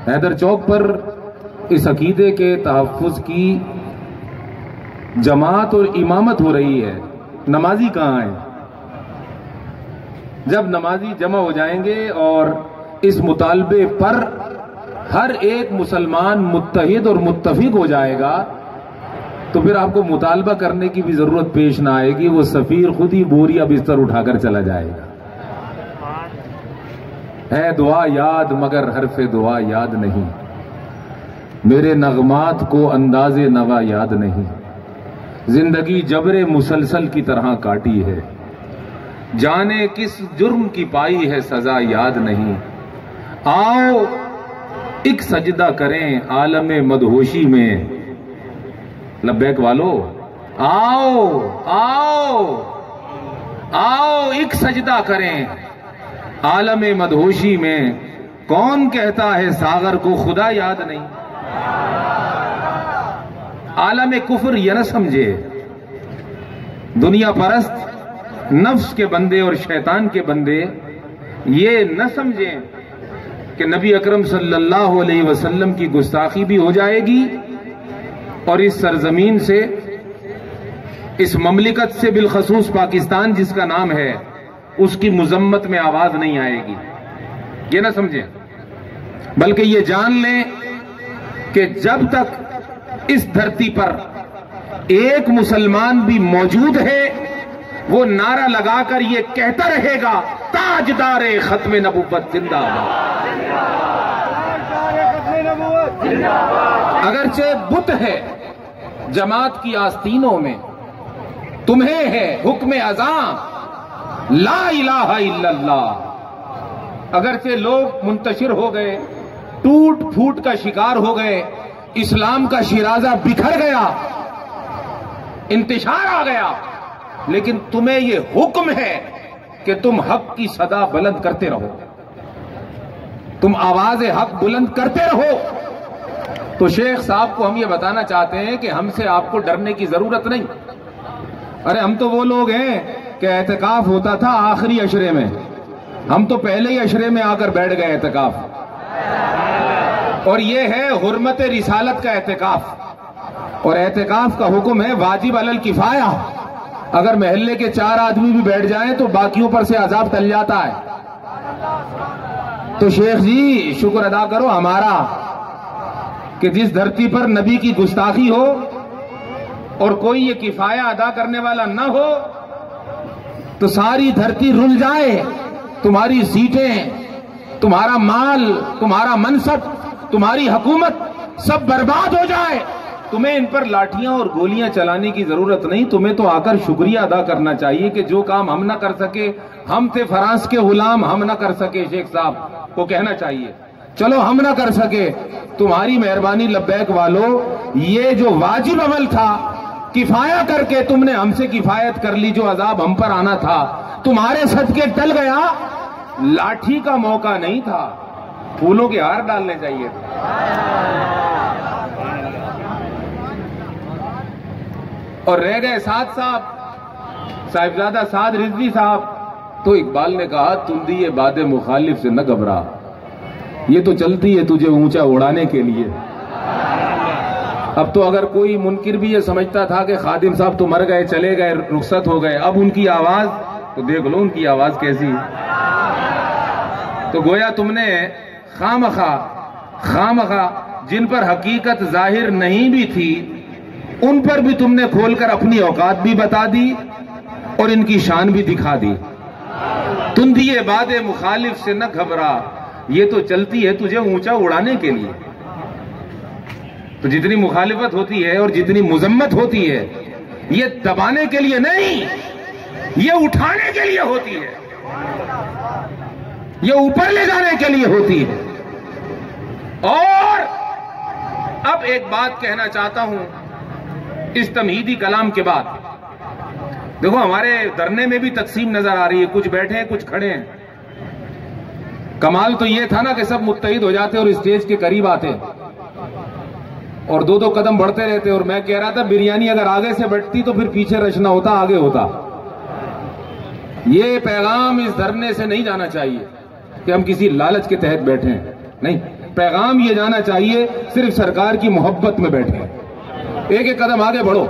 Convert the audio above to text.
حیدر چوک پر اس عقیدے کے تحفظ کی جماعت اور امامت ہو رہی ہے، نمازی کہاں ہیں؟ جب نمازی جمع ہو جائیں گے اور اس مطالبے پر ہر ایک مسلمان متحد اور متفق ہو جائے گا تو پھر آپ کو مطالبہ کرنے کی بھی ضرورت پیش نہ آئے گی، وہ سفیر خود ہی بوریا بستر اٹھا کر چلا جائے گا۔ ہے دعا یاد مگر حرف دعا یاد نہیں، میرے نغمات کو انداز نوا یاد نہیں، زندگی جبر مسلسل کی طرح کاٹی ہے، جانے کس جرم کی پائی ہے سزا یاد نہیں، آؤ ایک سجدہ کریں عالم مدہوشی میں، لبیک والو آؤ آؤ آؤ ایک سجدہ کریں عالم مدہوشی میں، کون کہتا ہے ساغر کو خدا یاد نہیں۔ عالم کفر یہ نہ سمجھے، دنیا پرست نفس کے بندے اور شیطان کے بندے یہ نہ سمجھیں کہ نبی اکرم صلی اللہ علیہ وسلم کی گستاخی بھی ہو جائے گی اور اس سرزمین سے، اس مملکت سے، بالخصوص پاکستان جس کا نام ہے، اس کی مذمت میں آواز نہیں آئے گی، یہ نہ سمجھیں، بلکہ یہ جان لیں کہ جب تک اس دھرتی پر ایک مسلمان بھی موجود ہے وہ نعرہ لگا کر یہ کہتا رہے گا تاجدار ختم نبوت زندہ باد۔ اگرچہ بت ہے جماعت کی آستینوں میں، تمہیں ہے حکم اذاں لا الہ الا اللہ، اگرچہ لوگ منتشر ہو گئے، ٹوٹ پھوٹ کا شکار ہو گئے، اسلام کا شیرازہ بکھر گیا، انتشار آ گیا، لیکن تمہیں یہ حکم ہے کہ تم حق کی صدا بلند کرتے رہو، تم آواز حق بلند کرتے رہو۔ تو شیخ صاحب کو ہم یہ بتانا چاہتے ہیں کہ ہم سے آپ کو ڈرنے کی ضرورت نہیں۔ ارے ہم تو وہ لوگ ہیں کہ اعتکاف ہوتا تھا آخری عشرے میں، ہم تو پہلے ہی عشرے میں آ کر بیٹھ گئے اعتکاف، اور یہ ہے حرمت رسالت کا اعتکاف، اور اعتکاف کا حکم ہے واجب علی الکفایہ، اگر محلے کے 4 آدمی بھی بیٹھ جائیں تو باقیوں پر سے عذاب ٹل جاتا ہے۔ تو شیخ جی شکر ادا کرو ہمارا کہ جس دھرتی پر نبی کی گستاخی ہو اور کوئی یہ کفایہ ادا کرنے والا نہ ہو تو ساری دھرتی رل جائے، تمہاری سیٹیں، تمہارا مال، تمہارا منصب، تمہاری حکومت سب برباد ہو جائے، تمہیں ان پر لاٹھیاں اور گولیاں چلانے کی ضرورت نہیں، تمہیں تو آ کر شکریہ ادا کرنا چاہیے کہ جو کام ہم نہ کر سکے، ہم تھے فرانس کے غلام، ہم نہ کر سکے، شیخ صاحب کو کہنا چاہیے چلو ہم نہ کر سکے، تمہاری مہربانی لبیک والو، یہ جو واجب عمل تھا کفایہ کر کے تم نے ہم سے کفایت کر لی، جو عذاب ہم پر آنا تھا تمہارے صدقے ٹل گیا، لاٹھی کا موقع نہیں تھا، پھولوں کے ہار ڈالنے چاہیے تھے۔ اور رہ گئے سعد صاحب، صاحبزادہ سعد رضوی صاحب، تو اقبال نے کہا تم دیے باد مخالف سے نہ گھبرا، یہ تو چلتی ہے تجھے اونچا اڑانے کے لیے۔ اب تو اگر کوئی منکر بھی یہ سمجھتا تھا کہ خادم صاحب تو مر گئے، چلے گئے، رخصت ہو گئے، اب ان کی آواز تو دیکھ لو ان کی آواز کیسی ہے۔ تو گویا تم نے خامخواہ جن پر حقیقت ظاہر نہیں بھی تھی ان پر بھی تم نے کھول کر اپنی اوقات بھی بتا دی اور ان کی شان بھی دکھا دی۔ تم دیے باد مخالف سے نہ گھبرا، یہ تو چلتی ہے تجھے اونچا اڑانے کے لیے۔ تو جتنی مخالفت ہوتی ہے اور جتنی مذمت ہوتی ہے یہ دبانے کے لیے نہیں، یہ اٹھانے کے لیے ہوتی ہے، یہ اوپر لے جانے کے لیے ہوتی ہے۔ اور اب ایک بات کہنا چاہتا ہوں اس تمہیدی کلام کے بعد، دیکھو ہمارے دھرنے میں بھی تقسیم نظر آ رہی ہے، کچھ بیٹھے ہیں کچھ کھڑے ہیں۔ کمال تو یہ تھا نا کہ سب متحد ہو جاتے اور اسٹیج کے قریب آتے اور 2 قدم بڑھتے رہتے، اور میں کہہ رہا تھا بریانی اگر آگے سے بٹتی تو پھر پیچھے رچنا ہوتا، آگے ہوتا۔ یہ پیغام اس دھرنے سے نہیں جانا چاہیے کہ ہم کسی لالچ کے تحت بیٹھے ہیں، نہیں، پیغام یہ جانا چاہیے، صرف سرکار کی محبت میں بیٹھے، ایک ایک قدم آگے بڑھو۔